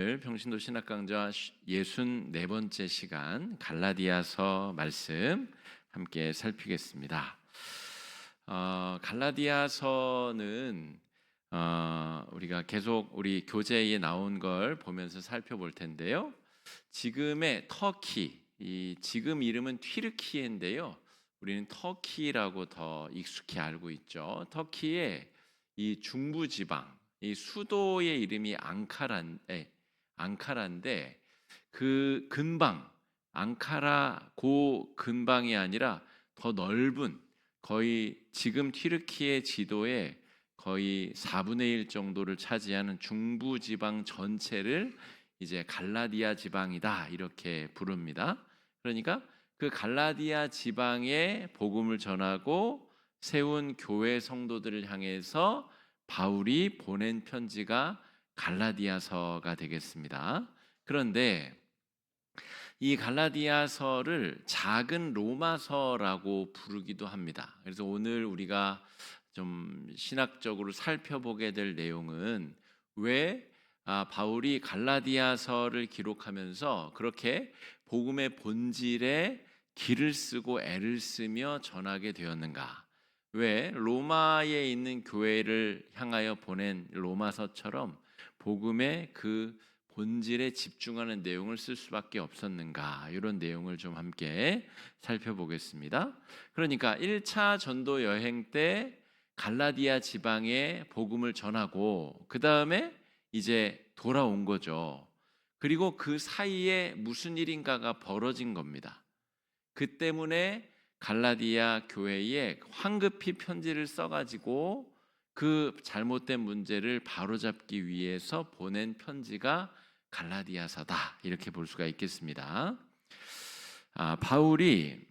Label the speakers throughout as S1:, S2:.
S1: 평신도 신학강좌 64번째 시간 갈라디아서 말씀 함께 살피겠습니다. 갈라디아서는 우리가 계속 우리 교재에 나온 걸 보면서 살펴볼 텐데요. 지금의 터키, 이 지금 이름은 튀르키예인데요. 우리는 터키라고 더 익숙히 알고 있죠. 터키의 이 중부 지방, 이 수도의 이름이 앙카라인데 그 근방, 앙카라 고 근방이 아니라 더 넓은, 거의 지금 튀르키예 지도의 거의 4분의 1 정도를 차지하는 중부 지방 전체를 이제 갈라디아 지방이다 이렇게 부릅니다. 그러니까 그 갈라디아 지방에 복음을 전하고 세운 교회 성도들을 향해서 바울이 보낸 편지가 갈라디아서가 되겠습니다. 그런데 이 갈라디아서를 작은 로마서라고 부르기도 합니다. 그래서 오늘 우리가 좀 신학적으로 살펴보게 될 내용은 왜 바울이 갈라디아서를 기록하면서 그렇게 복음의 본질에 기를 쓰고 애를 쓰며 전하게 되었는가? 왜 로마에 있는 교회를 향하여 보낸 로마서처럼 복음의 그 본질에 집중하는 내용을 쓸 수밖에 없었는가? 이런 내용을 좀 함께 살펴보겠습니다. 그러니까 1차 전도 여행 때 갈라디아 지방에 복음을 전하고 그 다음에 이제 돌아온 거죠. 그리고 그 사이에 무슨 일인가가 벌어진 겁니다. 그 때문에 갈라디아 교회에 황급히 편지를 써가지고 그 잘못된 문제를 바로잡기 위해서 보낸 편지가 갈라디아서다 이렇게 볼 수가 있겠습니다. 바울이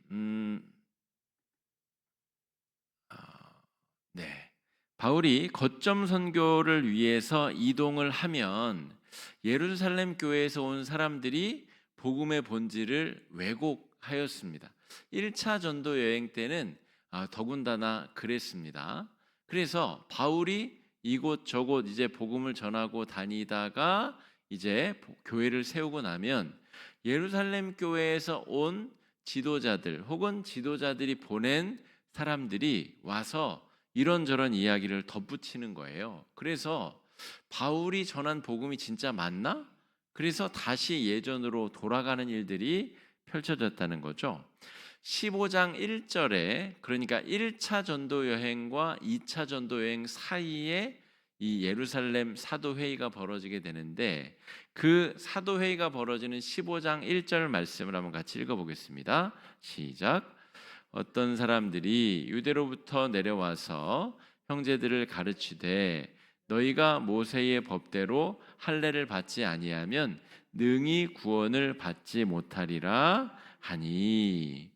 S1: 바울이 거점 선교를 위해서 이동을 하면 예루살렘 교회에서 온 사람들이 복음의 본질을 왜곡하였습니다. 1차 전도 여행 때는 더군다나 그랬습니다. 그래서 바울이 이곳저곳 이제 복음을 전하고 다니다가 이제 교회를 세우고 나면 예루살렘 교회에서 온 지도자들 혹은 지도자들이 보낸 사람들이 와서 이런저런 이야기를 덧붙이는 거예요. 그래서 바울이 전한 복음이 진짜 맞나? 그래서 다시 예전으로 돌아가는 일들이 펼쳐졌다는 거죠. 15장 1절에 그러니까 1차 전도 여행과 2차 전도 여행 사이에 이 예루살렘 사도회의가 벌어지게 되는데 그 사도회의가 벌어지는 15장 1절 말씀을 한번 같이 읽어보겠습니다. 시작. 어떤 사람들이 유대로부터 내려와서 형제들을 가르치되 너희가 모세의 법대로 할례를 받지 아니하면 능히 구원을 받지 못하리라 하니.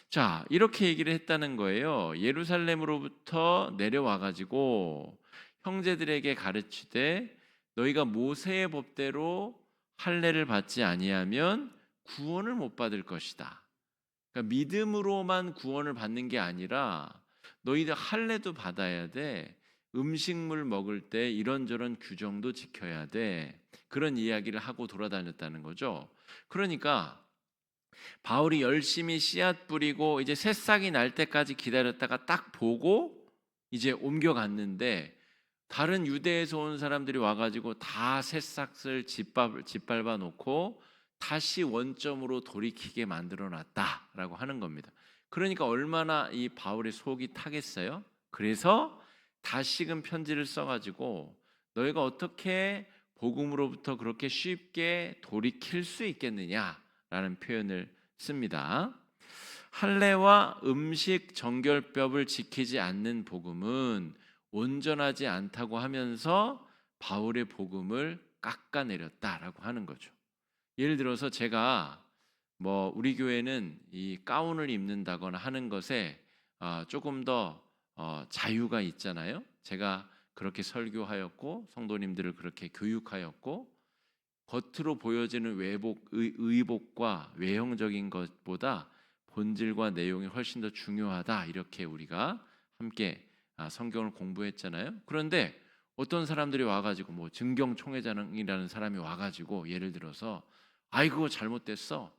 S1: 자, 이렇게 얘기를 했다는 거예요. 예루살렘으로부터 내려와 가지고 형제들에게 가르치되 너희가 모세의 법대로 할례를 받지 아니하면 구원을 못 받을 것이다. 그러니까 믿음으로만 구원을 받는 게 아니라 너희들 할례도 받아야 돼. 음식물 먹을 때 이런저런 규정도 지켜야 돼. 그런 이야기를 하고 돌아다녔다는 거죠. 그러니까 바울이 열심히 씨앗 뿌리고 이제 새싹이 날 때까지 기다렸다가 딱 보고 이제 옮겨갔는데 다른 유대에서 온 사람들이 와가지고 다 새싹을 짓밟아 놓고 다시 원점으로 돌이키게 만들어 놨다라고 하는 겁니다. 그러니까 얼마나 이 바울의 속이 타겠어요? 그래서 다시금 편지를 써가지고 너희가 어떻게 복음으로부터 그렇게 쉽게 돌이킬 수 있겠느냐라는 표현을 씁니다. 할례와 음식 정결법을 지키지 않는 복음은 온전하지 않다고 하면서 바울의 복음을 깎아내렸다라고 하는 거죠. 예를 들어서 제가 우리 교회는 이 가운을 입는다거나 하는 것에 조금 더 자유가 있잖아요. 제가 그렇게 설교하였고 성도님들을 그렇게 교육하였고 겉으로 보여지는 의복과 외형적인 것보다 본질과 내용이 훨씬 더 중요하다 이렇게 우리가 함께 성경을 공부했잖아요. 그런데 어떤 사람들이 와가지고 뭐 증경총회장이라는 사람이 와가지고 예를 들어서 아이 그거 잘못됐어.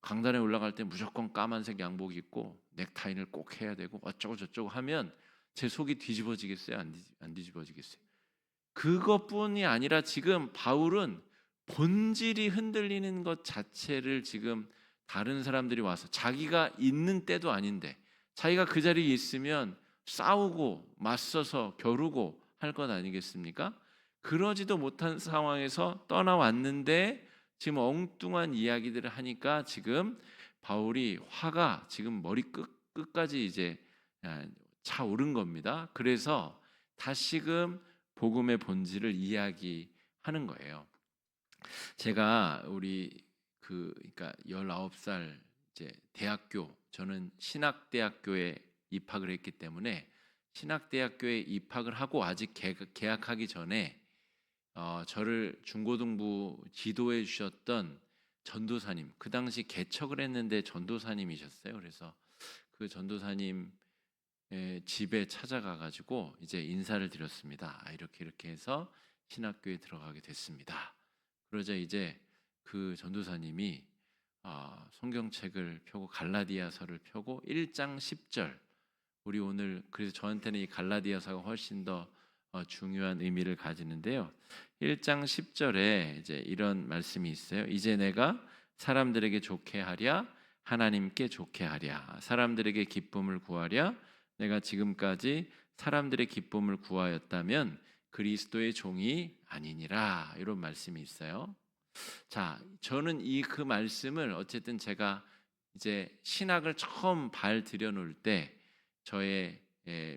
S1: 강단에 올라갈 때 무조건 까만색 양복 입고 넥타이를 꼭 해야 되고 어쩌고 저쩌고 하면 제 속이 뒤집어지겠어요? 안 뒤집어지겠어요? 그것뿐이 아니라 지금 바울은 본질이 흔들리는 것 자체를 지금 다른 사람들이 와서 자기가 있는 때도 아닌데 자기가 그 자리에 있으면 싸우고 맞서서 겨루고 할 것 아니겠습니까? 그러지도 못한 상황에서 떠나왔는데 지금 엉뚱한 이야기들을 하니까 지금 바울이 화가 지금 머리 끝까지 이제 차오른 겁니다. 그래서 다시금 복음의 본질을 이야기하는 거예요. 제가 우리 그러니까 19살 이제 대학교 저는 신학대학교에 입학을 했기 때문에 신학대학교에 입학을 하고 아직 개학하기 전에 저를 중고등부 지도해 주셨던 전도사님 그 당시 개척을 했는데 전도사님이셨어요. 그래서 그 전도사님 집에 찾아가 가지고 이제 인사를 드렸습니다. 이렇게 해서 신학교에 들어가게 됐습니다. 그러자 이제 그 전도사님이 성경책을 펴고 갈라디아서를 펴고 1장 10절 우리 오늘 그래서 저한테는 이 갈라디아서가 훨씬 더 중요한 의미를 가지는데요. 1장 10절에 이제 이런 말씀이 있어요. 이제 내가 사람들에게 좋게 하랴 하나님께 좋게 하랴 사람들에게 기쁨을 구하랴 내가 지금까지 사람들의 기쁨을 구하였다면 그리스도의 종이 아니니라 이런 말씀이 있어요. 자, 저는 그 말씀을 어쨌든 제가 이제 신학을 처음 발 들여놓을 때 저의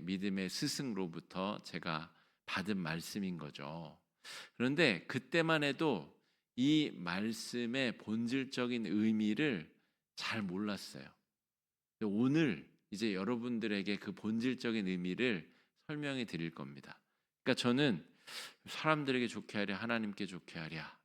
S1: 믿음의 스승로부터 제가 받은 말씀인 거죠. 그런데 그때만 해도 이 말씀의 본질적인 의미를 잘 몰랐어요. 오늘 이제 여러분들에게 그 본질적인 의미를 설명해 드릴 겁니다. 그러니까 저는 사람들에게 좋게 하랴 하나님께 좋게 하랴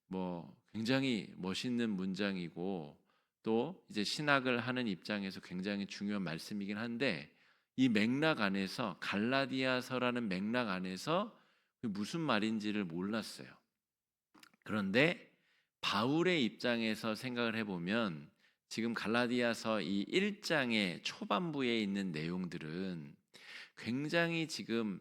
S1: 뭐 굉장히 멋있는 문장이고 또 이제 신학을 하는 입장에서 굉장히 중요한 말씀이긴 한데 이 맥락 안에서 갈라디아서라는 맥락 안에서 무슨 말인지를 몰랐어요. 그런데 바울의 입장에서 생각을 해보면 지금 갈라디아서 이 1장의 초반부에 있는 내용들은 굉장히 지금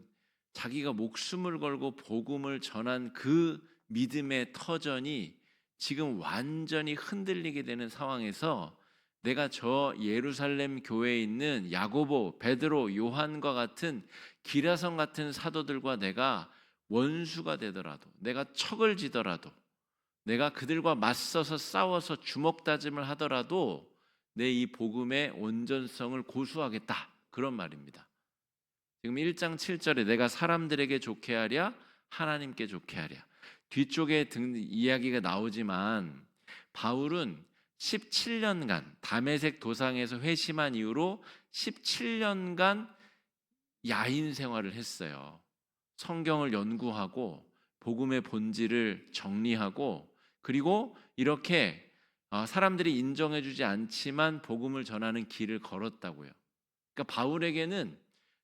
S1: 자기가 목숨을 걸고 복음을 전한 그 믿음의 터전이 지금 완전히 흔들리게 되는 상황에서 내가 저 예루살렘 교회에 있는 야고보, 베드로, 요한과 같은 기라성 같은 사도들과 내가 원수가 되더라도 내가 척을 지더라도 내가 그들과 맞서서 싸워서 주먹다짐을 하더라도 내 이 복음의 온전성을 고수하겠다 그런 말입니다. 지금 1장 7절에 내가 사람들에게 좋게 하랴 하나님께 좋게 하랴 뒤쪽에 이야기가 나오지만 바울은 17년간 다메섹 도상에서 회심한 이후로 17년간 야인 생활을 했어요. 성경을 연구하고 복음의 본질을 정리하고 그리고 이렇게 사람들이 인정해주지 않지만 복음을 전하는 길을 걸었다고요. 그러니까 바울에게는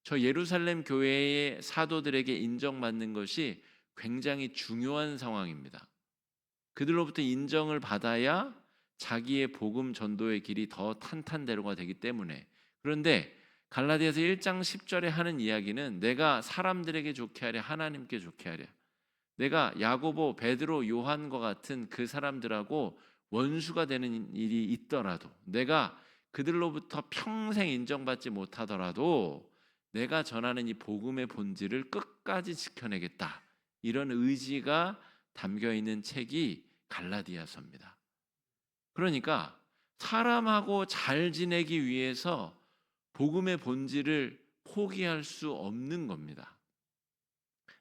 S1: 저 예루살렘 교회의 사도들에게 인정받는 것이 굉장히 중요한 상황입니다. 그들로부터 인정을 받아야 자기의 복음 전도의 길이 더 탄탄대로가 되기 때문에 그런데 갈라디아서 1장 10절에 하는 이야기는 내가 사람들에게 좋게 하랴 하나님께 좋게 하랴 내가 야고보, 베드로, 요한과 같은 그 사람들하고 원수가 되는 일이 있더라도 내가 그들로부터 평생 인정받지 못하더라도 내가 전하는 이 복음의 본질을 끝까지 지켜내겠다 이런 의지가 담겨있는 책이 갈라디아서입니다. 그러니까 사람하고 잘 지내기 위해서 복음의 본질을 포기할 수 없는 겁니다.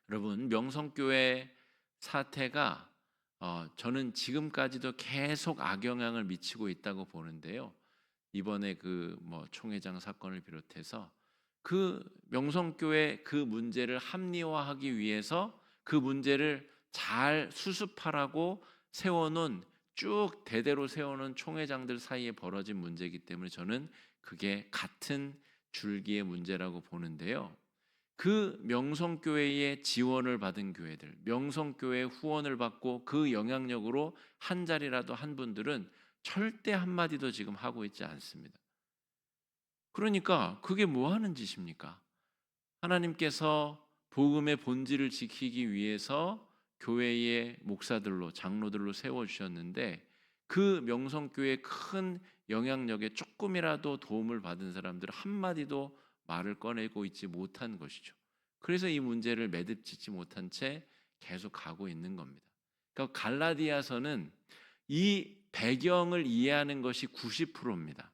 S1: 여러분 명성교회 사태가 저는 지금까지도 계속 악영향을 미치고 있다고 보는데요. 이번에 그 총회장 사건을 비롯해서 그 명성교회 그 문제를 합리화하기 위해서 그 문제를 잘 수습하라고 세워놓은 쭉 대대로 세워놓은 총회장들 사이에 벌어진 문제이기 때문에 저는 그게 같은 줄기의 문제라고 보는데요. 그 명성교회의 지원을 받은 교회들, 명성교회 후원을 받고 그 영향력으로 한 자리라도 한 분들은 절대 한마디도 지금 하고 있지 않습니다. 그러니까 그게 뭐 하는 짓입니까? 하나님께서 복음의 본질을 지키기 위해서 교회의 목사들로 장로들로 세워주셨는데 그 명성교회의 큰 영향력에 조금이라도 도움을 받은 사람들 한마디도 말을 꺼내고 있지 못한 것이죠. 그래서 이 문제를 매듭짓지 못한 채 계속 가고 있는 겁니다. 그러니까 갈라디아서는 이 배경을 이해하는 것이 90%입니다.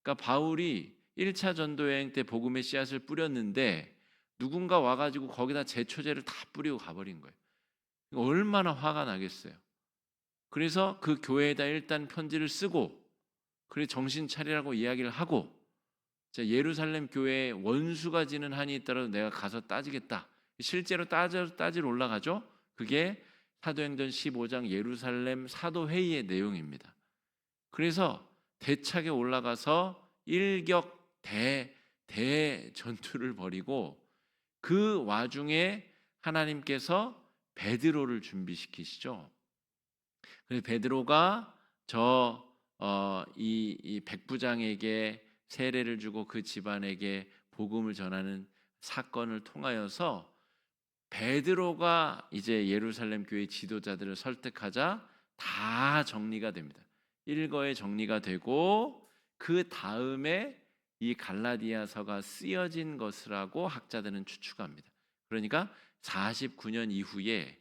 S1: 그러니까 바울이 1차 전도 여행 때 복음의 씨앗을 뿌렸는데 누군가 와가지고 거기다 제초제를 다 뿌리고 가버린 거예요. 얼마나 화가 나겠어요. 그래서 그 교회에다 일단 편지를 쓰고 그래 정신 차리라고 이야기를 하고 예루살렘 교회에 원수가 지는 한이 있더라도 내가 가서 따지겠다. 실제로 따지러 올라가죠. 그게 사도행전 15장 예루살렘 사도회의의 내용입니다. 그래서 대차게 올라가서 일격 대전투를 벌이고 그 와중에 하나님께서 베드로를 준비시키시죠. 그래서 베드로가 이 백부장에게 세례를 주고 그 집안에게 복음을 전하는 사건을 통하여서 베드로가 이제 예루살렘 교회 지도자들을 설득하자 다 정리가 됩니다. 일거에 정리가 되고 그 다음에 이 갈라디아서가 쓰여진 것이라고 학자들은 추측합니다. 그러니까 49년 이후에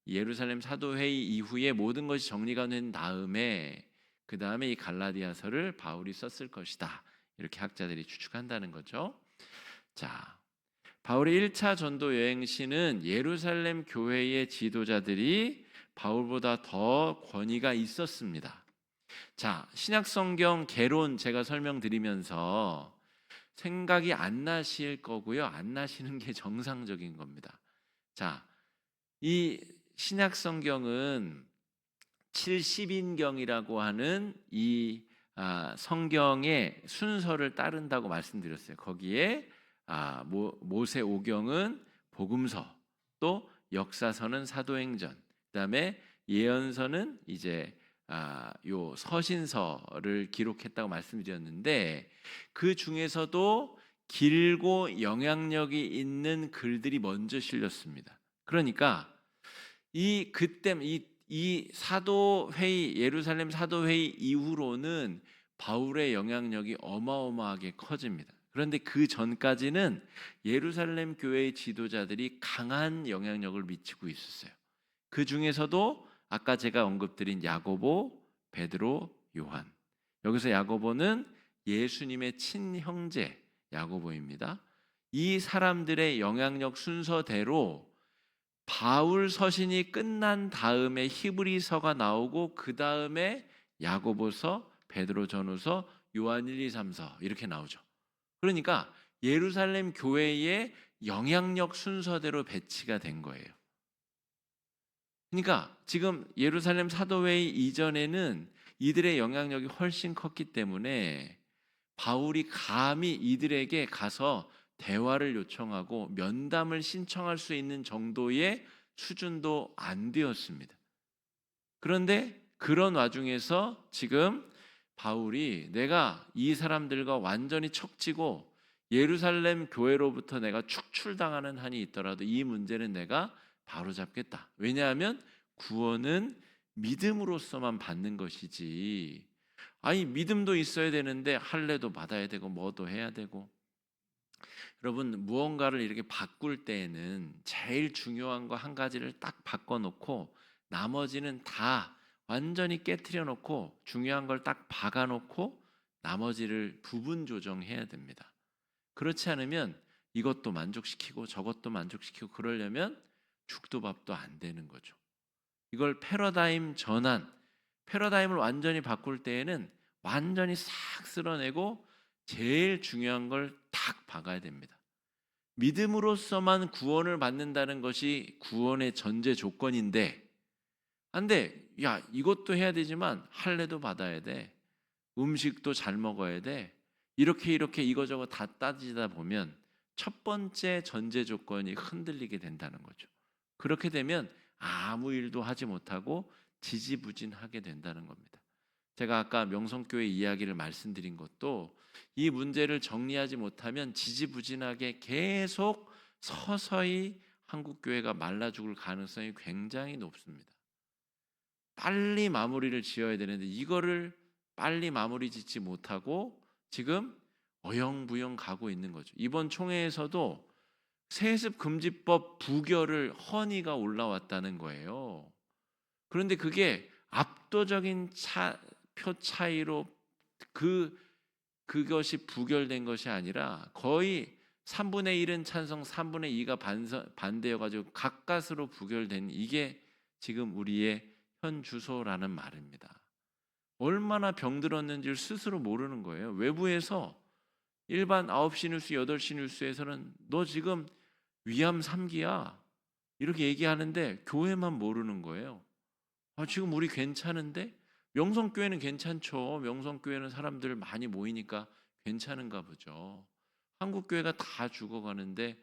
S1: 예루살렘 사도회의 이후에 모든 것이 정리가 된 다음에 그 다음에 이 갈라디아서를 바울이 썼을 것이다. 이렇게 학자들이 추측한다는 거죠. 자, 바울의 1차 전도 여행 시는 예루살렘 교회의 지도자들이 바울보다 더 권위가 있었습니다. 자, 신약성경 개론 제가 설명드리면서 생각이 안 나실 거고요. 안 나시는 게 정상적인 겁니다. 자, 이 신약성경은 70인경이라고 하는 이 성경의 순서를 따른다고 말씀드렸어요. 거기에 모세오경은 복음서, 또 역사서는 사도행전, 그다음에 예언서는 이제 요 서신서를 기록했다고 말씀드렸는데 그 중에서도 길고 영향력이 있는 글들이 먼저 실렸습니다. 그러니까 이 사도회의 예루살렘 사도회의 이후로는 바울의 영향력이 어마어마하게 커집니다. 그런데 그 전까지는 예루살렘 교회의 지도자들이 강한 영향력을 미치고 있었어요. 그 중에서도 아까 제가 언급드린 야고보, 베드로, 요한. 여기서 야고보는 예수님의 친형제 야고보입니다. 이 사람들의 영향력 순서대로 바울 서신이 끝난 다음에 히브리서가 나오고 그 다음에 야고보서, 베드로전후서, 요한 1, 2, 3서 이렇게 나오죠. 그러니까 예루살렘 교회의 영향력 순서대로 배치가 된 거예요. 그러니까 지금 예루살렘 사도회의 이전에는 이들의 영향력이 훨씬 컸기 때문에 바울이 감히 이들에게 가서 대화를 요청하고 면담을 신청할 수 있는 정도의 수준도 안 되었습니다. 그런데 그런 와중에서 지금 바울이 내가 이 사람들과 완전히 척지고 예루살렘 교회로부터 내가 축출당하는 한이 있더라도 이 문제는 내가 바로잡겠다. 왜냐하면 구원은 믿음으로서만 받는 것이지. 아니 믿음도 있어야 되는데 할례도 받아야 되고 뭐도 해야 되고. 여러분 무언가를 이렇게 바꿀 때에는 제일 중요한 거 한 가지를 딱 바꿔놓고 나머지는 다 완전히 깨트려 놓고 중요한 걸 딱 박아놓고 나머지를 부분 조정해야 됩니다. 그렇지 않으면 이것도 만족시키고 저것도 만족시키고 그러려면 죽도 밥도 안 되는 거죠. 이걸 패러다임 전환, 패러다임을 완전히 바꿀 때에는 완전히 싹 쓸어내고 제일 중요한 걸 딱 박아야 됩니다. 믿음으로서만 구원을 받는다는 것이 구원의 전제 조건인데 안돼, 야 이것도 해야 되지만 할례도 받아야 돼, 음식도 잘 먹어야 돼, 이렇게 이거저거 다 따지다 보면 첫 번째 전제 조건이 흔들리게 된다는 거죠. 그렇게 되면 아무 일도 하지 못하고 지지부진하게 된다는 겁니다. 제가 아까 명성교회 이야기를 말씀드린 것도 이 문제를 정리하지 못하면 지지부진하게 계속 서서히 한국 교회가 말라 죽을 가능성이 굉장히 높습니다. 빨리 마무리를 지어야 되는데 이거를 빨리 마무리 짓지 못하고 지금 어영부영 가고 있는 거죠. 이번 총회에서도 세습금지법 부결을 헌의가 올라왔다는 거예요. 그런데 그게 압도적인 표 차이로 그것이 부결된 것이 아니라 거의 3분의 1은 찬성, 3분의 2가 반대여 가지고 가까스로 부결된 이게 지금 우리의 현 주소라는 말입니다. 얼마나 병들었는지를 스스로 모르는 거예요. 외부에서 일반 9시 뉴스, 8시 뉴스에서는 너 지금 위암 3기야 이렇게 얘기하는데 교회만 모르는 거예요. 지금 우리 괜찮은데? 명성교회는 괜찮죠. 명성교회는 사람들 많이 모이니까 괜찮은가 보죠. 한국교회가 다 죽어가는데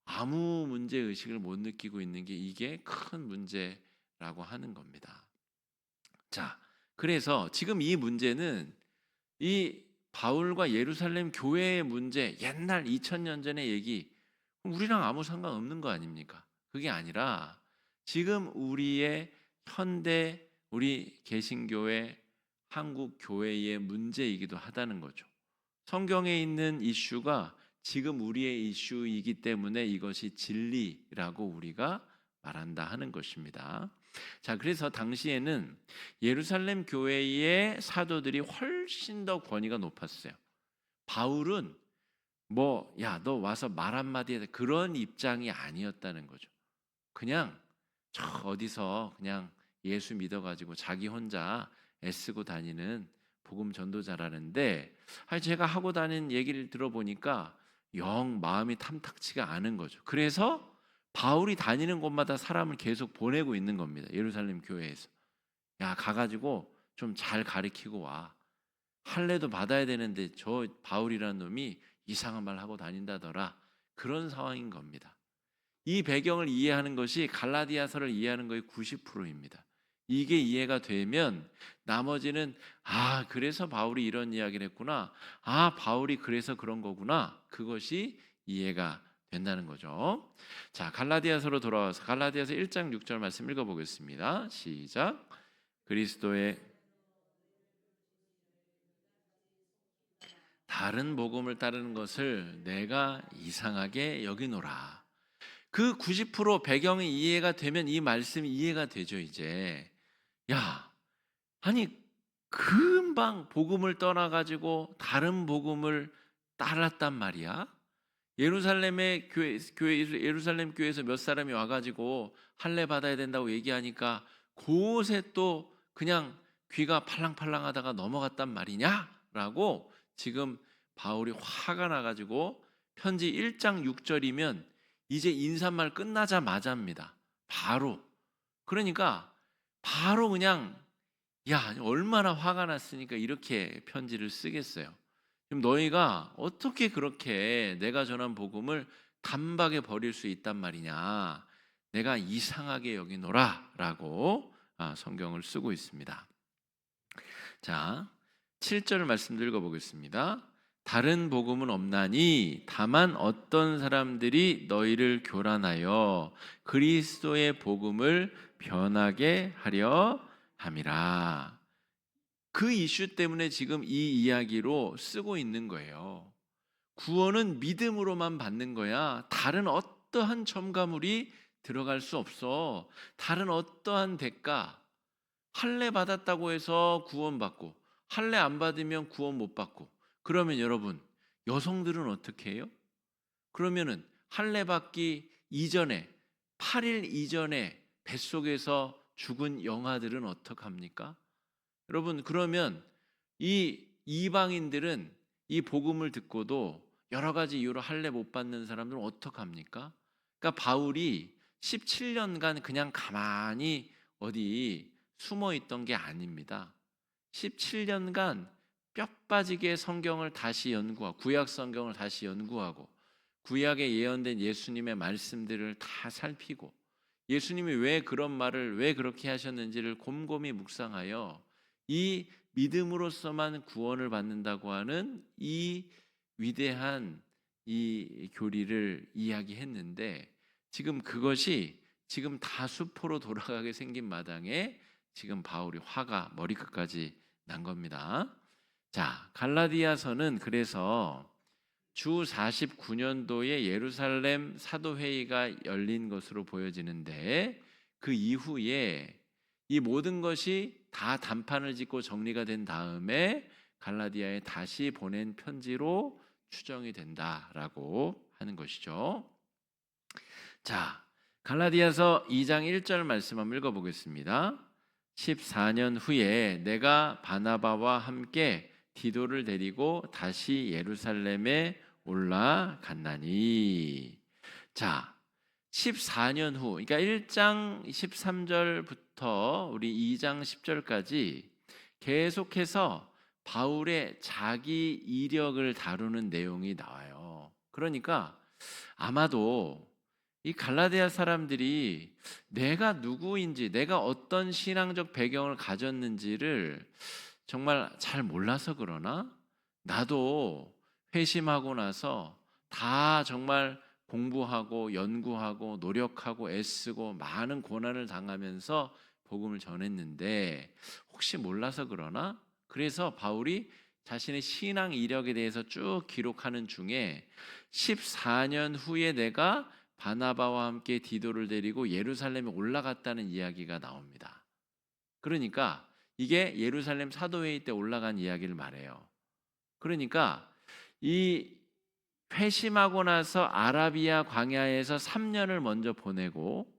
S1: 아무 문제의식을 못 느끼고 있는 게 이게 큰 문제라고 하는 겁니다. 자, 그래서 지금 이 문제는 이 바울과 예루살렘 교회의 문제, 옛날 2000년 전의 얘기, 우리랑 아무 상관없는 거 아닙니까? 그게 아니라 지금 우리의 현대 우리 개신교회 한국 교회의 문제이기도 하다는 거죠. 성경에 있는 이슈가 지금 우리의 이슈이기 때문에 이것이 진리라고 우리가 말한다 하는 것입니다. 자, 그래서 당시에는 예루살렘 교회의 사도들이 훨씬 더 권위가 높았어요. 바울은 야, 너 와서 말 한마디 해 그런 입장이 아니었다는 거죠. 그냥 저 어디서 그냥 예수 믿어가지고 자기 혼자 애쓰고 다니는 복음 전도자라는데 제가 하고 다니는 얘기를 들어보니까 영 마음이 탐탁치가 않은 거죠. 그래서 바울이 다니는 곳마다 사람을 계속 보내고 있는 겁니다. 예루살렘 교회에서. 야, 가가지고 좀 잘 가르치고 와. 할례도 받아야 되는데 저 바울이라는 놈이 이상한 말 하고 다닌다더라. 그런 상황인 겁니다. 이 배경을 이해하는 것이 갈라디아서를 이해하는 거의 90%입니다. 이게 이해가 되면 나머지는 그래서 바울이 이런 이야기를 했구나. 바울이 그래서 그런 거구나. 그것이 이해가 된다는 거죠. 자, 갈라디아서로 돌아와서 갈라디아서 1장 6절 말씀 읽어보겠습니다. 시작. 그리스도의 다른 복음을 따르는 것을 내가 이상하게 여기노라. 그 90% 배경이 이해가 되면 이 말씀이 이해가 되죠. 이제 아니 금방 복음을 떠나가지고 다른 복음을 따랐단 말이야. 예루살렘의 예루살렘 교회에서 몇 사람이 와가지고 할례 받아야 된다고 얘기하니까 그곳에 또 그냥 귀가 팔랑팔랑하다가 넘어갔단 말이냐라고 지금 바울이 화가 나가지고 편지 1장 6절이면 이제 인사말 끝나자마자입니다. 바로. 그러니까 바로 그냥 얼마나 화가 났으니까 이렇게 편지를 쓰겠어요. 그럼 너희가 어떻게 그렇게 내가 전한 복음을 단박에 버릴 수 있단 말이냐. 내가 이상하게 여기노라 라고 성경을 쓰고 있습니다. 자, 7절 말씀 읽어보겠습니다. 다른 복음은 없나니 다만 어떤 사람들이 너희를 교란하여 그리스도의 복음을 변하게 하려 함이라. 그 이슈 때문에 지금 이 이야기로 쓰고 있는 거예요. 구원은 믿음으로만 받는 거야. 다른 어떠한 첨가물이 들어갈 수 없어. 다른 어떠한 대가, 할례 받았다고 해서 구원받고 할례 안 받으면 구원 못 받고, 그러면 여러분 여성들은 어떻게 해요? 그러면은 할례 받기 이전에 8일 이전에 뱃속에서 죽은 영아들은 어떡합니까? 여러분, 그러면 이 이방인들은 이 복음을 듣고도 여러 가지 이유로 할례 못 받는 사람들은 어떡합니까? 그러니까 바울이 17년간 그냥 가만히 어디 숨어 있던 게 아닙니다. 17년간 뼈 빠지게 성경을 다시 연구하고 구약 성경을 다시 연구하고 구약에 예언된 예수님의 말씀들을 다 살피고 예수님이 왜 그런 말을 왜 그렇게 하셨는지를 곰곰이 묵상하여 이 믿음으로서만 구원을 받는다고 하는 이 위대한 이 교리를 이야기했는데 지금 그것이 지금 다 수포로 돌아가게 생긴 마당에 지금 바울이 화가 머리끝까지 난 겁니다. 자, 갈라디아서는 그래서 주 49년도에 예루살렘 사도회의가 열린 것으로 보여지는데 그 이후에 이 모든 것이 다 단판을 짓고 정리가 된 다음에 갈라디아에 다시 보낸 편지로 추정이 된다라고 하는 것이죠. 자, 갈라디아서 2장 1절 말씀 한번 읽어보겠습니다. 14년 후에 내가 바나바와 함께 디도를 데리고 다시 예루살렘에 올라갔나니. 자, 14년 후, 그러니까 1장 13절부터 우리 2장 10절까지 계속해서 바울의 자기 이력을 다루는 내용이 나와요. 그러니까 아마도 이 갈라디아 사람들이 내가 누구인지, 내가 어떤 신앙적 배경을 가졌는지를 정말 잘 몰라서 그러나 나도 회심하고 나서 다 정말 공부하고 연구하고 노력하고 애쓰고 많은 고난을 당하면서 복음을 전했는데 혹시 몰라서 그러나 그래서 바울이 자신의 신앙 이력에 대해서 쭉 기록하는 중에 14년 후에 내가 바나바와 함께 디도를 데리고 예루살렘에 올라갔다는 이야기가 나옵니다. 그러니까 이게 예루살렘 사도회의 때 올라간 이야기를 말해요. 그러니까 이 회심하고 나서 아라비아 광야에서 3년을 먼저 보내고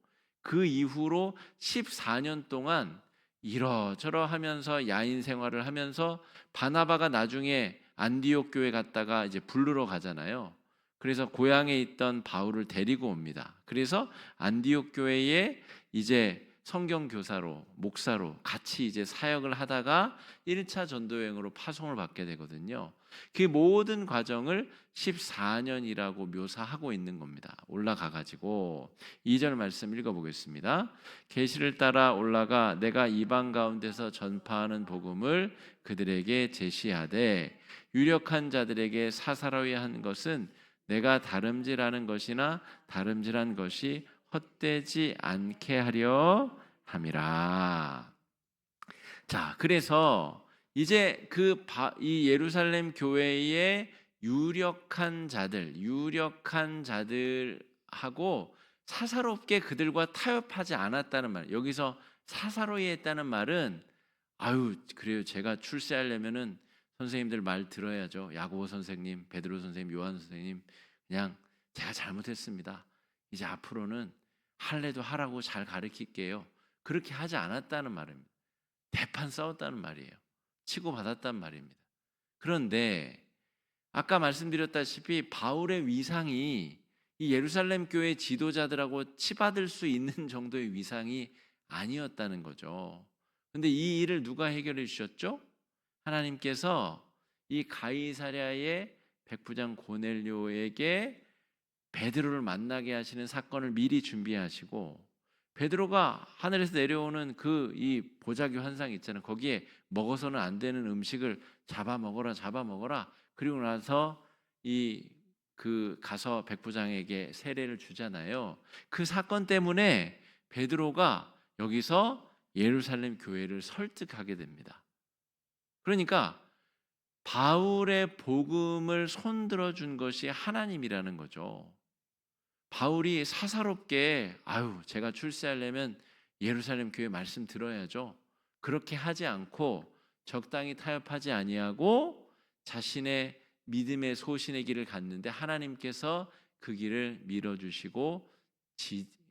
S1: 그 이후로 14년 동안 이러저러 하면서 야인 생활을 하면서 바나바가 나중에 안디옥 교회 갔다가 이제 부르러 가잖아요. 그래서 고향에 있던 바울을 데리고 옵니다. 그래서 안디옥 교회에 이제 성경 교사로 목사로 같이 이제 사역을 하다가 1차 전도 여행으로 파송을 받게 되거든요. 그 모든 과정을 14년이라고 묘사하고 있는 겁니다. 올라가 가지고 2절 말씀 읽어 보겠습니다. 계시를 따라 올라가 내가 이방 가운데서 전파하는 복음을 그들에게 제시하되 유력한 자들에게 사사로이 한 것은 내가 다름질하는 것이나 다름질한 것이 헛되지 않게 하려 함이라. 자, 그래서 이제 이 예루살렘 교회의 유력한 자들하고 사사롭게 그들과 타협하지 않았다는 말. 여기서 사사로이 했다는 말은 아유, 그래요. 제가 출세하려면은 선생님들 말 들어야죠. 야고보 선생님, 베드로 선생님, 요한 선생님 그냥 제가 잘못했습니다. 이제 앞으로는 할래도 하라고 잘 가르칠게요. 그렇게 하지 않았다는 말입니다. 대판 싸웠다는 말이에요. 치고받았단 말입니다. 그런데 아까 말씀드렸다시피 바울의 위상이 이 예루살렘 교회 지도자들하고 치받을 수 있는 정도의 위상이 아니었다는 거죠. 그런데 이 일을 누가 해결해 주셨죠? 하나님께서 이 가이사랴의 백부장 고넬료에게 베드로를 만나게 하시는 사건을 미리 준비하시고 베드로가 하늘에서 내려오는 그 이 보자기 환상 있잖아요. 거기에 먹어서는 안 되는 음식을 잡아 먹어라. 그리고 나서 가서 백부장에게 세례를 주잖아요. 그 사건 때문에 베드로가 여기서 예루살렘 교회를 설득하게 됩니다. 그러니까 바울의 복음을 손들어 준 것이 하나님이라는 거죠. 바울이 사사롭게 제가 출세하려면 예루살렘 교회 말씀 들어야죠. 그렇게 하지 않고 적당히 타협하지 아니하고 자신의 믿음의 소신의 길을 갔는데 하나님께서 그 길을 밀어주시고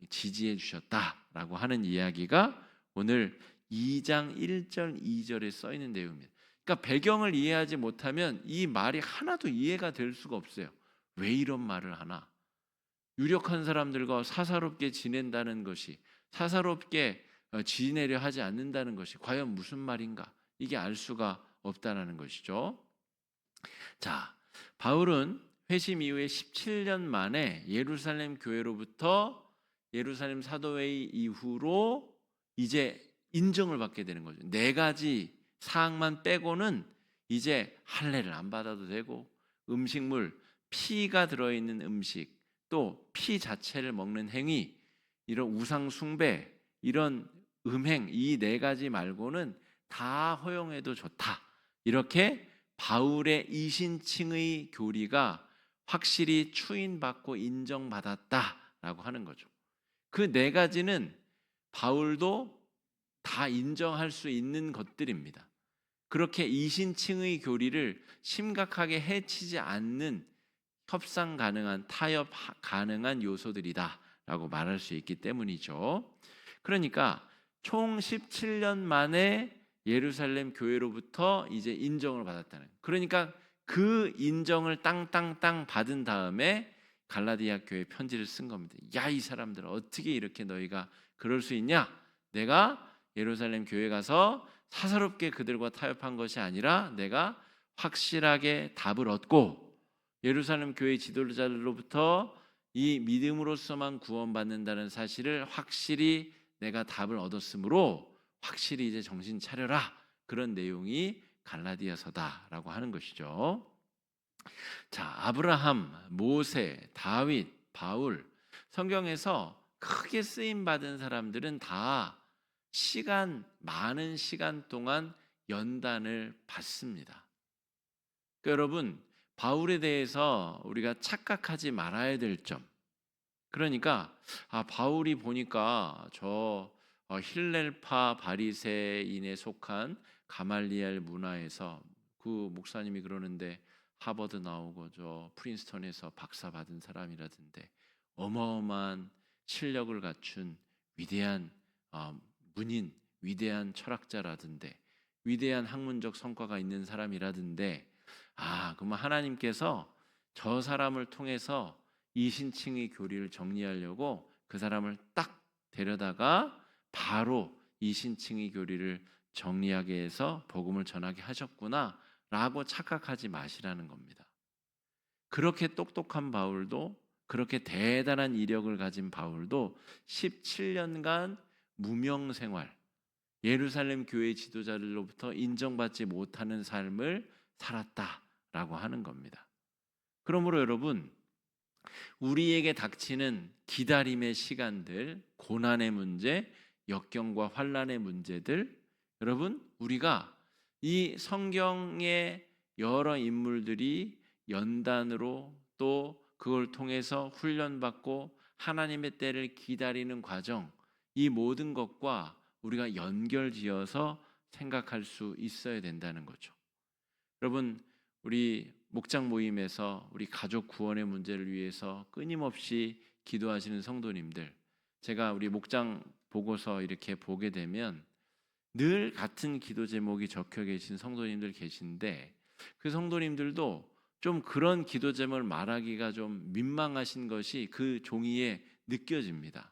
S1: 지지해 주셨다라고 하는 이야기가 오늘 2장 1절 2절에 써 있는 내용입니다. 그러니까 배경을 이해하지 못하면 이 말이 하나도 이해가 될 수가 없어요. 왜 이런 말을 하나? 유력한 사람들과 사사롭게 지낸다는 것이 사사롭게 지내려 하지 않는다는 것이 과연 무슨 말인가? 이게 알 수가 없다라는 것이죠. 자, 바울은 회심 이후에 17년 만에 예루살렘 교회로부터 예루살렘 사도회의 이후로 이제 인정을 받게 되는 거죠. 네 가지 사항만 빼고는 이제 할례를 안 받아도 되고, 음식물, 피가 들어있는 음식, 또 피 자체를 먹는 행위, 이런 우상 숭배, 이런 음행, 이 네 가지 말고는 다 허용해도 좋다. 이렇게 바울의 이신칭의 교리가 확실히 추인받고 인정받았다라고 하는 거죠. 그 네 가지는 바울도 다 인정할 수 있는 것들입니다. 그렇게 이신칭의 교리를 심각하게 해치지 않는 협상 가능한, 타협 가능한 요소들이다라고 말할 수 있기 때문이죠. 그러니까 총 17년 만에 예루살렘 교회로부터 이제 인정을 받았다는. 그러니까 그 인정을 땅땅땅 받은 다음에 갈라디아 교회 편지를 쓴 겁니다. 야, 이 사람들 어떻게 이렇게 너희가 그럴 수 있냐? 내가 예루살렘 교회 가서 사사롭게 그들과 타협한 것이 아니라 내가 확실하게 답을 얻고 예루살렘 교회 지도자들로부터 이 믿음으로서만 구원받는다는 사실을 확실히 내가 답을 얻었으므로 확실히 이제 정신 차려라. 그런 내용이 갈라디아서다라고 하는 것이죠. 자, 아브라함, 모세, 다윗, 바울, 성경에서 크게 쓰임 받은 사람들은 다 많은 시간 동안 연단을 받습니다. 그러니까 여러분, 바울에 대해서 우리가 착각하지 말아야 될 점. 그러니까 바울이 보니까 저 힐렐파 바리새인에 속한 가말리엘 문화에서, 그 목사님이 그러는데 하버드 나오고 저 프린스턴에서 박사 받은 사람이라던데 어마어마한 실력을 갖춘 위대한 문인, 위대한 철학자라던데 위대한 학문적 성과가 있는 사람이라던데, 그러면 하나님께서 저 사람을 통해서 이신칭의 교리를 정리하려고 그 사람을 딱 데려다가 바로 이신칭의 교리를 정리하게 해서 복음을 전하게 하셨구나 라고 착각하지 마시라는 겁니다. 그렇게 똑똑한 바울도, 그렇게 대단한 이력을 가진 바울도 17년간 무명생활, 예루살렘 교회 지도자들로부터 인정받지 못하는 삶을 살았다라고 하는 겁니다. 그러므로 여러분, 우리에게 닥치는 기다림의 시간들, 고난의 문제, 역경과 환난의 문제들, 여러분, 우리가 이 성경의 여러 인물들이 연단으로 또 그걸 통해서 훈련받고 하나님의 때를 기다리는 과정, 이 모든 것과 우리가 연결지어서 생각할 수 있어야 된다는 거죠. 여러분, 우리 목장 모임에서 우리 가족 구원의 문제를 위해서 끊임없이 기도하시는 성도님들, 제가 우리 목장 보고서 이렇게 보게 되면 늘 같은 기도 제목이 적혀 계신 성도님들 계신데, 그 성도님들도 좀 그런 기도 제목을 말하기가 좀 민망하신 것이 그 종이에 느껴집니다.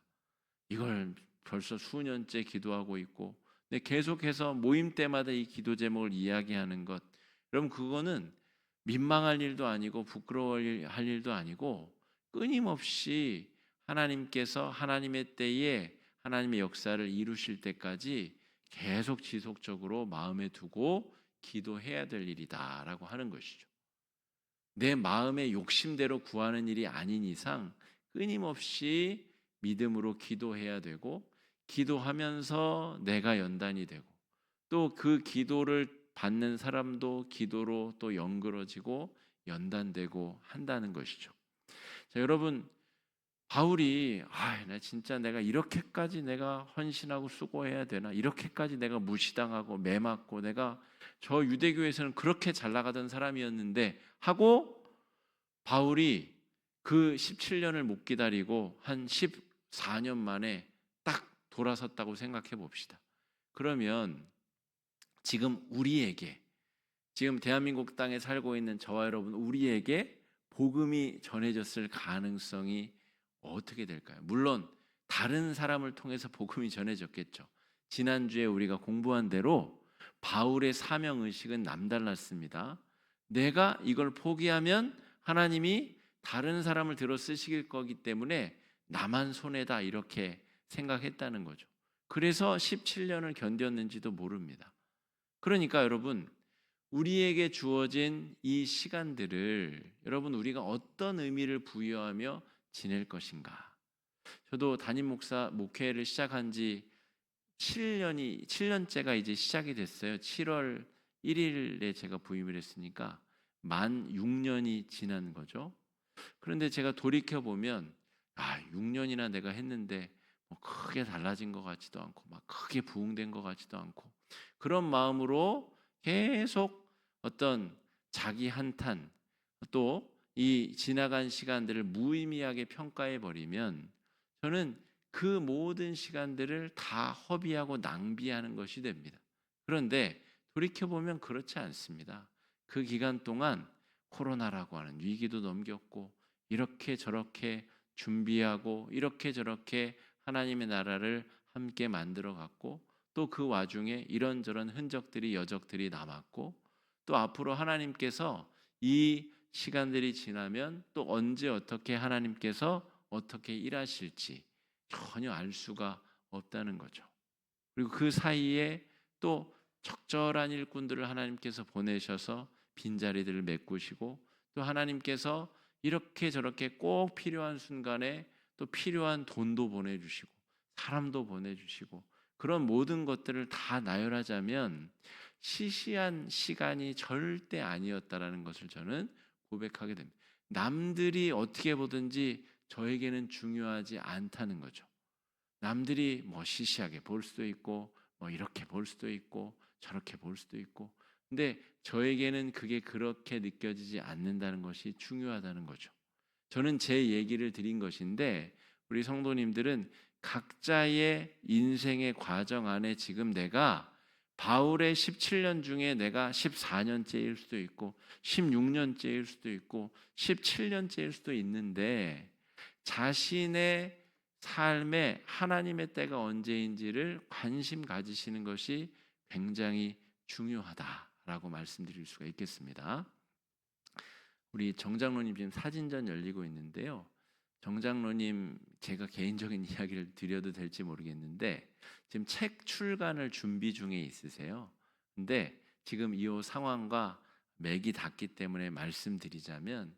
S1: 이걸 벌써 수년째 기도하고 있고, 근데 계속해서 모임 때마다 이 기도 제목을 이야기하는 것, 여러분, 그거는 민망할 일도 아니고 부끄러워할 일도 아니고 끊임없이 하나님께서 하나님의 때에 하나님의 역사를 이루실 때까지 계속 지속적으로 마음에 두고 기도해야 될 일이다라고 하는 것이죠. 내 마음의 욕심대로 구하는 일이 아닌 이상 끊임없이 믿음으로 기도해야 되고, 기도하면서 내가 연단이 되고, 또 그 기도를 받는 사람도 기도로 또 연결어지고 연단되고 한다는 것이죠. 자, 여러분, 바울이 나 진짜 내가 이렇게까지 내가 헌신하고 수고해야 되나, 이렇게까지 내가 무시당하고 매맞고 내가 저 유대교에서는 그렇게 잘 나가던 사람이었는데 하고, 바울이 그 17년을 못 기다리고 한 14년 만에 딱 돌아섰다고 생각해 봅시다. 그러면 지금 우리에게, 지금 대한민국 땅에 살고 있는 저와 여러분, 우리에게 복음이 전해졌을 가능성이 어떻게 될까요? 물론 다른 사람을 통해서 복음이 전해졌겠죠. 지난주에 우리가 공부한 대로 바울의 사명의식은 남달랐습니다. 내가 이걸 포기하면 하나님이 다른 사람을 들어 쓰실 거기 때문에 나만 손해다 이렇게 생각했다는 거죠. 그래서 17년을 견뎠는지도 모릅니다. 그러니까 여러분, 우리에게 주어진 이 시간들을 여러분 우리가 어떤 의미를 부여하며 지낼 것인가? 저도 담임 목사 목회를 시작한 지 7년째가 이제 시작이 됐어요. 7월 1일에 제가 부임을 했으니까 만 6년이 지난 거죠. 그런데 제가 돌이켜 보면 6년이나 내가 했는데 뭐 크게 달라진 것 같지도 않고 막 크게 부흥된 것 같지도 않고 그런 마음으로 계속 어떤 자기 한탄 또 이 지나간 시간들을 무의미하게 평가해 버리면 저는 그 모든 시간들을 다 허비하고 낭비하는 것이 됩니다. 그런데 돌이켜 보면 그렇지 않습니다. 그 기간 동안 코로나라고 하는 위기도 넘겼고 이렇게 저렇게 준비하고 이렇게 저렇게 하나님의 나라를 함께 만들어 갔고 또 그 와중에 이런저런 흔적들이 여적들이 남았고 또 앞으로 하나님께서 이 시간들이 지나면 또 언제 어떻게 하나님께서 어떻게 일하실지 전혀 알 수가 없다는 거죠. 그리고 그 사이에 또 적절한 일꾼들을 하나님께서 보내셔서 빈자리들을 메꾸시고 또 하나님께서 이렇게 저렇게 꼭 필요한 순간에 또 필요한 돈도 보내주시고 사람도 보내주시고 그런 모든 것들을 다 나열하자면 시시한 시간이 절대 아니었다라는 것을 저는 고백하게 됩니다. 남들이 어떻게 보든지 저에게는 중요하지 않다는 거죠. 남들이 뭐 시시하게 볼 수도 있고 뭐 이렇게 볼 수도 있고 저렇게 볼 수도 있고 근데 저에게는 그게 그렇게 느껴지지 않는다는 것이 중요하다는 거죠. 저는 제 얘기를 드린 것인데 우리 성도님들은 각자의 인생의 과정 안에 지금 내가 바울의 17년 중에 내가 14년째일 수도 있고 16년째일 수도 있고 17년째일 수도 있는데 자신의 삶에 하나님의 때가 언제인지를 관심 가지시는 것이 굉장히 중요하다라고 말씀드릴 수가 있겠습니다. 우리 정장로님 지금 사진전 열리고 있는데요. 정장로님 제가 개인적인 이야기를 드려도 될지 모르겠는데 지금 책 출간을 준비 중에 있으세요. 근데 지금 이 상황과 맥이 닿기 때문에 말씀드리자면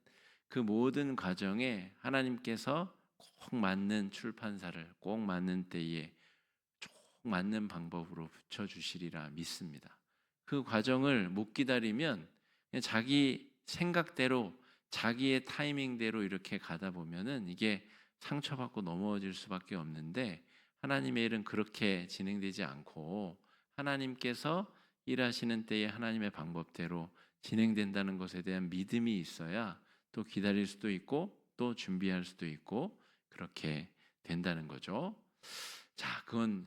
S1: 그 모든 과정에 하나님께서 꼭 맞는 출판사를 꼭 맞는 때에 꼭 맞는 방법으로 붙여주시리라 믿습니다. 그 과정을 못 기다리면 그냥 자기 생각대로 자기의 타이밍대로 이렇게 가다 보면은 이게 상처받고 넘어질 수밖에 없는데 하나님의 일은 그렇게 진행되지 않고 하나님께서 일하시는 때에 하나님의 방법대로 진행된다는 것에 대한 믿음이 있어야 또 기다릴 수도 있고 또 준비할 수도 있고 그렇게 된다는 거죠. 자, 그건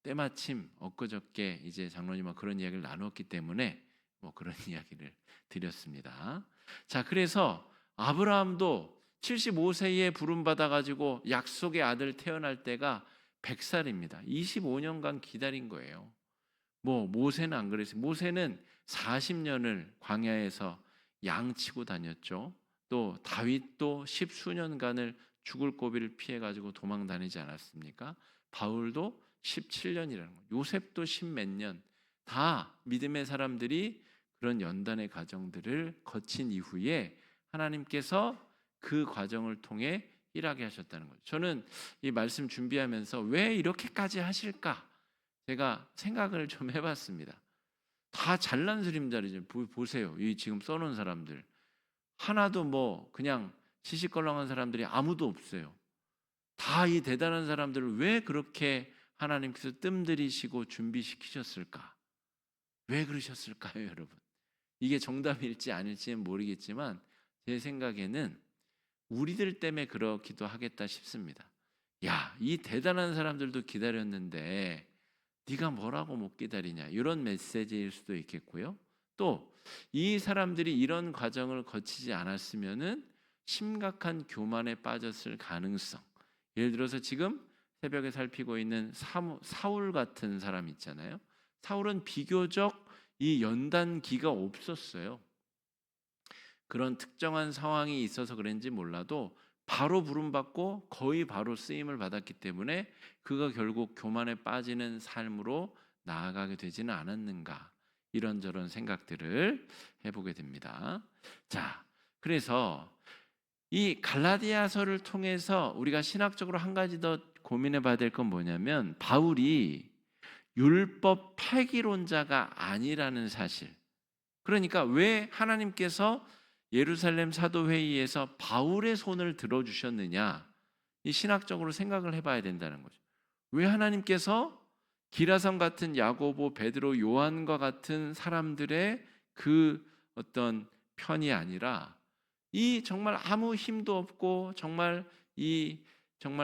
S1: 때마침 엊그저께 이제 장로님과 그런 이야기를 나눴기 때문에 뭐 그런 이야기를 드렸습니다. 자, 그래서 아브라함도 75세에 부름받아 가지고 약속의 아들 태어날 때가 100살입니다. 25년간 기다린 거예요. 뭐 모세는 안 그랬어요. 모세는 40년을 광야에서 양치고 다녔죠. 또 다윗도 10수년간을 죽을 고비를 피해 가지고 도망 다니지 않았습니까? 바울도 17년이라는 거예요. 요셉도 10몇 년. 다 믿음의 사람들이 그런 연단의 과정들을 거친 이후에 하나님께서 그 과정을 통해 일하게 하셨다는 거죠. 저는 이 말씀 준비하면서 왜 이렇게까지 하실까? 제가 생각을 좀 해봤습니다. 다 잘난 스님자리죠. 보세요. 이 지금 써놓은 사람들 하나도 뭐 그냥 시시껄렁한 사람들이 아무도 없어요. 다 이 대단한 사람들을 왜 그렇게 하나님께서 뜸들이시고 준비시키셨을까? 왜 그러셨을까요, 여러분? 이게 정답일지 아닐지는 모르겠지만 제 생각에는 우리들 때문에 그렇기도 하겠다 싶습니다. 야, 이 대단한 사람들도 기다렸는데 네가 뭐라고 못 기다리냐 이런 메시지일 수도 있겠고요. 또 이 사람들이 이런 과정을 거치지 않았으면은 심각한 교만에 빠졌을 가능성. 예를 들어서 지금 새벽에 살피고 있는 사울 같은 사람 있잖아요. 사울은 비교적 이 연단기가 없었어요. 그런 특정한 상황이 있어서 그런지 몰라도 바로 부름받고 거의 바로 쓰임을 받았기 때문에 그가 결국 교만에 빠지는 삶으로 나아가게 되지는 않았는가, 이런저런 생각들을 해보게 됩니다. 자, 그래서 이 갈라디아서를 통해서 우리가 신학적으로 한 가지 더 고민해 봐야 될 건 뭐냐면, 바울이 율법 폐기론자가 아니라는 사실. 그러니까 왜 하나님께서 예루살렘 사도회의에서 바울의 손을 들어주셨느냐, 이 신학적으로 생각을 해봐야 된다는 거죠. 왜 하나님께서 기라성 같은 야고보, 베드로, 요한과 같은 사람들의 그 어떤 편이 아니라, 이 정말 아무 힘도 없고 정말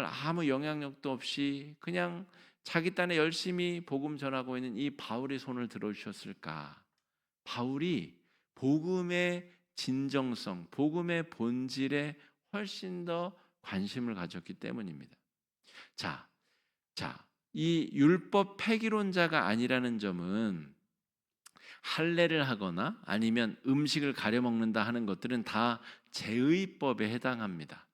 S1: 아무 영향력도 없이 그냥 자기 딴에 열심히 복음 전하고 있는 이 바울의 손을 들어주셨을까? 바울이 복음의 진정성, 복음의 본질에 훨씬 더 관심을 가졌기 때문입니다. 자, 이 율법 폐기론자가 아니라는 점은 할례를 하거나 아니면 음식을 가려 먹는다 하는 것들은 다 제의법에 해당합니다.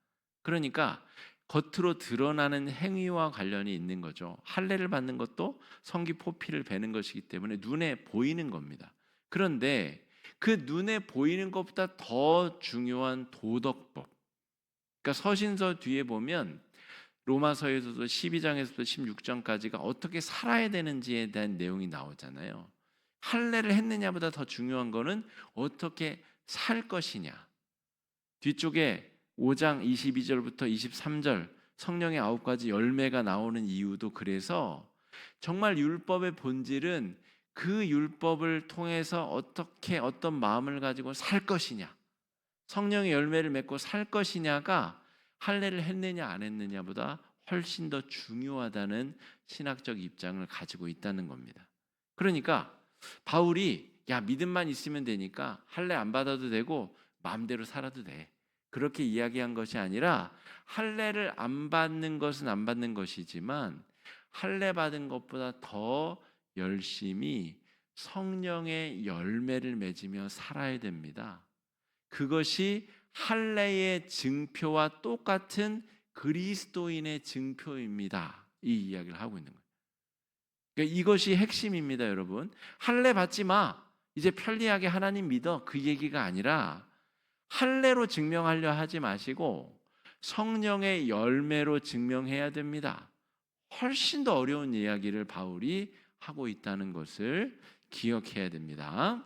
S1: 그러니까 겉으로 드러나는 행위와 관련이 있는 거죠. 할례를 받는 것도 성기 포피를 베는 것이기 때문에 눈에 보이는 겁니다. 그런데 그 눈에 보이는 것보다 더 중요한 도덕법, 그러니까 서신서 뒤에 보면 로마서에서도 12장에서부터 16장까지가 어떻게 살아야 되는지에 대한 내용이 나오잖아요. 할례를 했느냐보다 더 중요한 거는 어떻게 살 것이냐. 뒤쪽에 5장 22절부터 23절 성령의 9가지 열매가 나오는 이유도 그래서, 정말 율법의 본질은 그 율법을 통해서 어떻게 어떤 마음을 가지고 살 것이냐, 성령의 열매를 맺고 살 것이냐가 할례를 했느냐 안 했느냐보다 훨씬 더 중요하다는 신학적 입장을 가지고 있다는 겁니다. 그러니까 바울이 믿음만 있으면 되니까 할례 안 받아도 되고 마음대로 살아도 돼, 그렇게 이야기한 것이 아니라, 할례를 안 받는 것은 안 받는 것이지만 할례 받은 것보다 더 열심히 성령의 열매를 맺으며 살아야 됩니다. 그것이 할례의 증표와 똑같은 그리스도인의 증표입니다. 이 이야기를 하고 있는 거예요. 그러니까 이것이 핵심입니다, 여러분. 할례 받지 마, 이제 편리하게 하나님 믿어, 그 얘기가 아니라 할례로 증명하려 하지 마시고 성령의 열매로 증명해야 됩니다. 훨씬 더 어려운 이야기를 바울이 하고 있다는 것을 기억해야 됩니다.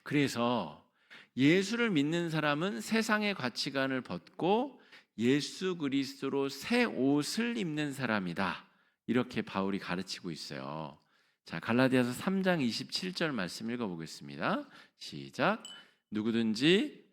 S1: 그래서 예수를 믿는 사람은 세상의 가치관을 벗고 예수 그리스도로 새 옷을 입는 사람이다, 이렇게 바울이 가르치고 있어요. 자, 갈라디아서 3장 27절 말씀 읽어보겠습니다. 시작. 누구든지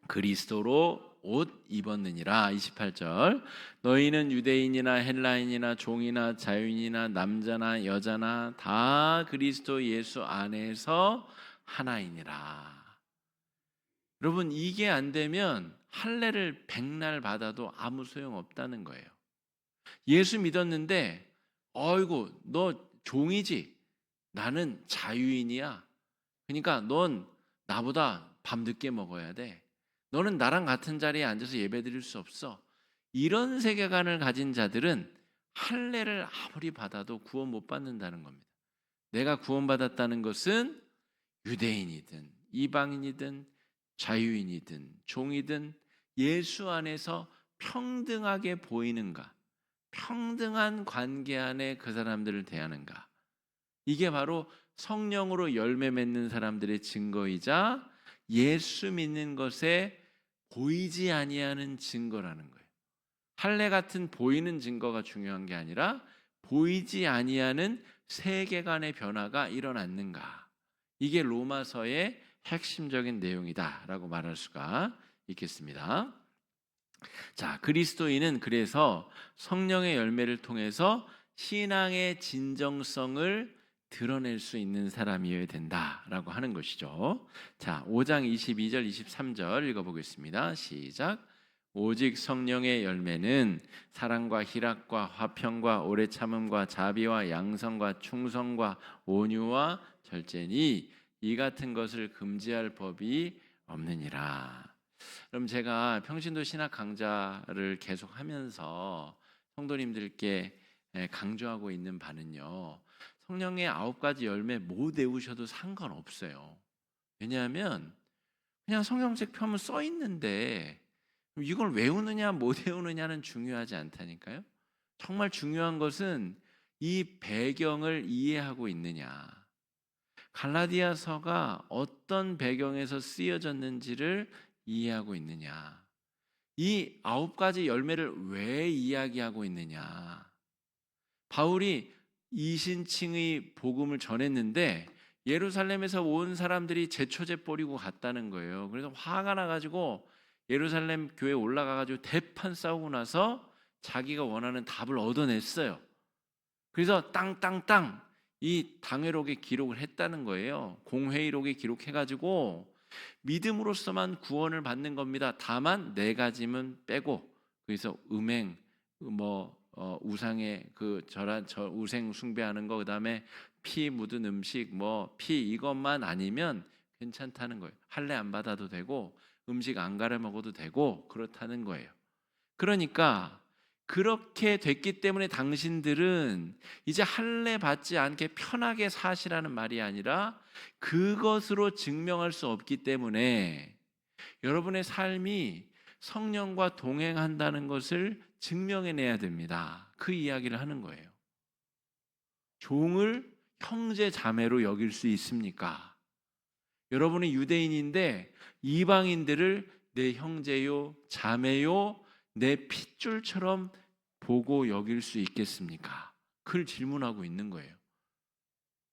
S1: 그리스도로 옷 입었느니라. 28절. 너희는 유대인이나 헬라인이나 종이나 자유인이나 남자나 여자나 다 그리스도 예수 안에서 하나이니라. 여러분, 이게 안 되면 할례를 백날 받아도 아무 소용 없다는 거예요. 예수 믿었는데 어이구 너 종이지, 나는 자유인이야, 그러니까 넌 나보다 밤늦게 먹어야 돼, 너는 나랑 같은 자리에 앉아서 예배드릴 수 없어, 이런 세계관을 가진 자들은 할례를 아무리 받아도 구원 못 받는다는 겁니다. 내가 구원받았다는 것은 유대인이든 이방인이든 자유인이든 종이든 예수 안에서 평등하게 보이는가, 평등한 관계 안에 그 사람들을 대하는가, 이게 바로 성령으로 열매 맺는 사람들의 증거이자 예수 믿는 것에 보이지 아니하는 증거라는 거예요. 할례 같은 보이는 증거가 중요한 게 아니라 보이지 아니하는 세계관의 변화가 일어났는가, 이게 로마서의 핵심적인 내용이다라고 말할 수가 있겠습니다. 자, 그리스도인은 그래서 성령의 열매를 통해서 신앙의 진정성을 드러낼 수 있는 사람이어야 된다라고 하는 것이죠. 자, 5장 22절 23절 읽어보겠습니다. 시작. 오직 성령의 열매는 사랑과 희락과 화평과 오래 참음과 자비와 양성과 충성과 온유와 절제니 이 같은 것을 금지할 법이 없느니라. 그럼 제가 평신도 신학 강좌를 계속하면서 성도님들께 강조하고 있는 바는요, 성령의 9가지 열매 못 외우셔도 상관없어요. 왜냐하면 그냥 성경책 펴면 써 있는데 이걸 외우느냐 못 외우느냐는 중요하지 않다니까요. 정말 중요한 것은 이 배경을 이해하고 있느냐, 갈라디아서가 어떤 배경에서 쓰여졌는지를 이해하고 있느냐, 이 9가지 열매를 왜 이야기하고 있느냐. 바울이 이신칭의 복음을 전했는데 예루살렘에서 온 사람들이 제초제 뿌리고 갔다는 거예요. 그래서 화가 나가지고 예루살렘 교회에 올라가가지고 대판 싸우고 나서 자기가 원하는 답을 얻어냈어요. 그래서 땅땅땅 이 당회록에 기록을 했다는 거예요. 공회의록에 기록해가지고 믿음으로서만 구원을 받는 겁니다. 다만 4가지만 빼고, 그래서 음행, 우상의 우생 숭배하는 거, 그다음에 피 묻은 음식, 피 이것만 아니면 괜찮다는 거예요. 할례 안 받아도 되고 음식 안 가려 먹어도 되고 그렇다는 거예요. 그러니까 그렇게 됐기 때문에 당신들은 이제 할례 받지 않게 편하게 사시라는 말이 아니라 그것으로 증명할 수 없기 때문에 여러분의 삶이 성령과 동행한다는 것을 증명해내야 됩니다. 그 이야기를 하는 거예요. 종을 형제 자매로 여길 수 있습니까? 여러분이 유대인인데 이방인들을 내 형제요 자매요 내 핏줄처럼 보고 여길 수 있겠습니까? 그걸 질문하고 있는 거예요.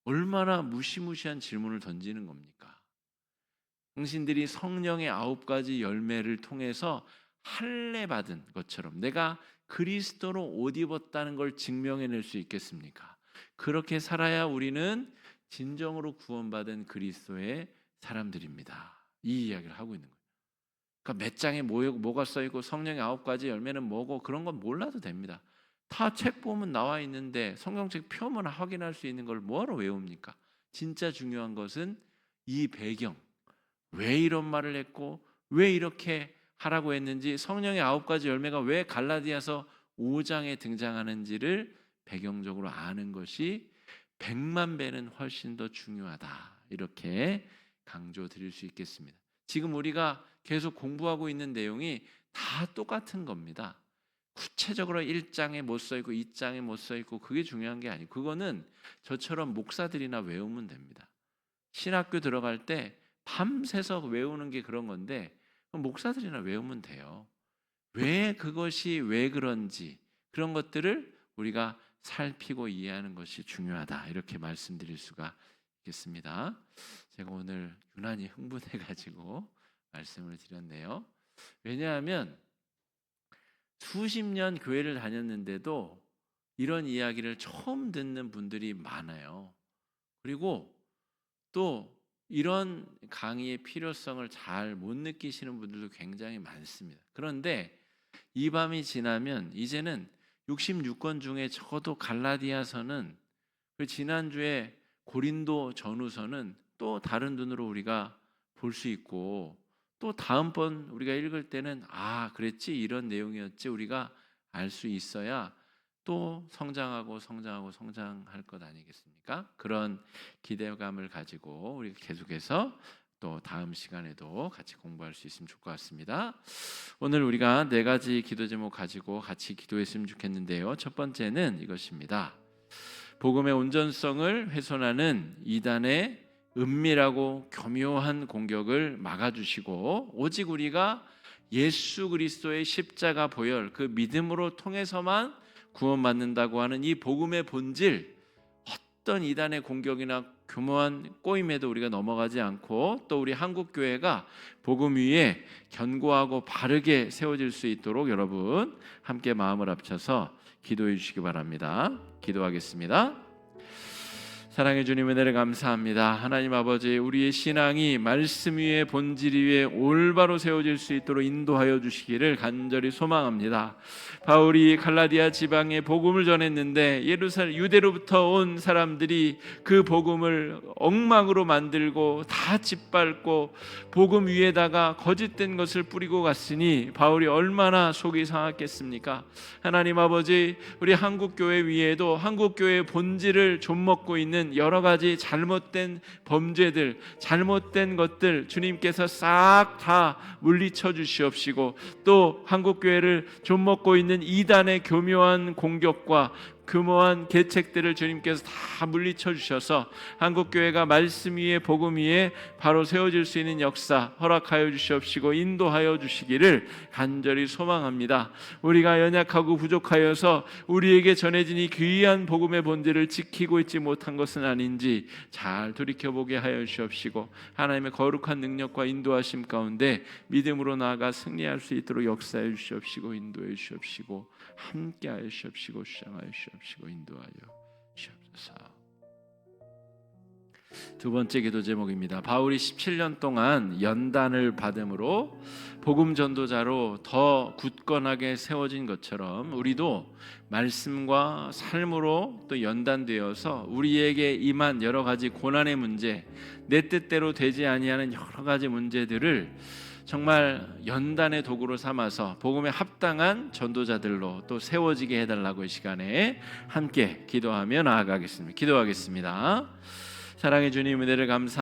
S1: 얼마나 무시무시한 질문을 던지는 겁니까? 당신들이 성령의 9가지 열매를 통해서 할례 받은 것처럼 내가 그리스도로 옷 입었다는 걸 증명해낼 수 있겠습니까? 그렇게 살아야 우리는 진정으로 구원받은 그리스도의 사람들입니다. 이 이야기를 하고 있는 거예요. 그러니까 몇 장에 뭐가 써있고 성령의 9가지 열매는 뭐고 그런 건 몰라도 됩니다. 다 책 보면 나와 있는데 성경책 펴면 확인할 수 있는 걸 뭐하러 외웁니까? 진짜 중요한 것은 이 배경, 왜 이런 말을 했고 왜 이렇게 하라고 했는지, 성령의 9가지 열매가 왜 갈라디아서 5장에 등장하는지를 배경적으로 아는 것이 100만 배는 훨씬 더 중요하다, 이렇게 강조드릴 수 있겠습니다. 지금 우리가 계속 공부하고 있는 내용이 다 똑같은 겁니다. 구체적으로 1장에 못 써있고 2장에 못 써있고 그게 중요한 게 아니고, 그거는 저처럼 목사들이나 외우면 됩니다. 신학교 들어갈 때 밤새서 외우는 게 그런 건데 목사들이나 외우면 돼요. 왜 그것이 왜 그런지 그런 것들을 우리가 살피고 이해하는 것이 중요하다, 이렇게 말씀드릴 수가 있겠습니다. 제가 오늘 유난히 흥분해가지고 말씀을 드렸네요. 왜냐하면 수십 년 교회를 다녔는데도 이런 이야기를 처음 듣는 분들이 많아요. 그리고 또 이런 강의의 필요성을 잘 못 느끼시는 분들도 굉장히 많습니다. 그런데 이 밤이 지나면 이제는 66권 중에 적어도 갈라디아서는, 그 지난주에 고린도 전후서는 또 다른 눈으로 우리가 볼 수 있고, 또 다음번 우리가 읽을 때는 그랬지, 이런 내용이었지, 우리가 알 수 있어야 또 성장할 것 아니겠습니까? 그런 기대감을 가지고 우리가 계속해서 또 다음 시간에도 같이 공부할 수 있으면 좋을 것 같습니다. 오늘 우리가 4가지 기도 제목 가지고 같이 기도했으면 좋겠는데요. 첫 번째는 이것입니다. 복음의 온전성을 훼손하는 이단의 은밀하고 교묘한 공격을 막아주시고, 오직 우리가 예수 그리스도의 십자가 보혈, 그 믿음으로 통해서만 구원받는다고 하는 이 복음의 본질, 어떤 이단의 공격이나 교묘한 꼬임에도 우리가 넘어가지 않고, 또 우리 한국교회가 복음 위에 견고하고 바르게 세워질 수 있도록 여러분 함께 마음을 합쳐서 기도해 주시기 바랍니다. 기도하겠습니다. 사랑해 주님 은혜를 감사합니다. 하나님 아버지, 우리의 신앙이 말씀 위에 본질 위에 올바로 세워질 수 있도록 인도하여 주시기를 간절히 소망합니다. 바울이 갈라디아 지방에 복음을 전했는데 예루살렘 유대로부터 온 사람들이 그 복음을 엉망으로 만들고 다 짓밟고 복음 위에다가 거짓된 것을 뿌리고 갔으니 바울이 얼마나 속이 상했겠습니까? 하나님 아버지, 우리 한국교회 위에도 한국교회의 본질을 좀먹고 있는 여러 가지 잘못된 범죄들, 잘못된 것들 주님께서 싹 다 물리쳐 주시옵시고, 또 한국교회를 좀먹고 있는 이단의 교묘한 공격과 교묘한 계책들을 주님께서 다 물리쳐 주셔서 한국교회가 말씀 위에 복음 위에 바로 세워질 수 있는 역사 허락하여 주시옵시고 인도하여 주시기를 간절히 소망합니다. 우리가 연약하고 부족하여서 우리에게 전해진 이 귀한 복음의 본질을 지키고 있지 못한 것은 아닌지 잘 돌이켜보게 하여 주시옵시고, 하나님의 거룩한 능력과 인도하심 가운데 믿음으로 나아가 승리할 수 있도록 역사해 주시옵시고 인도해 주시옵시고 함께하여 주시옵시고 주장하여 주시옵시고 인도하여 주옵소서. 두 번째 기도 제목입니다. 바울이 17년 동안 연단을 받음으로 복음 전도자로 더 굳건하게 세워진 것처럼 우리도 말씀과 삶으로 또 연단되어서 우리에게 임한 여러 가지 고난의 문제, 내 뜻대로 되지 아니하는 여러 가지 문제들을 정말 연단의 도구로 삼아서 복음에 합당한 전도자들로 또 세워지게 해달라고 이 시간에 함께 기도하며 나아가겠습니다. 기도하겠습니다. 사랑해 주님, 은혜를 감사합니다.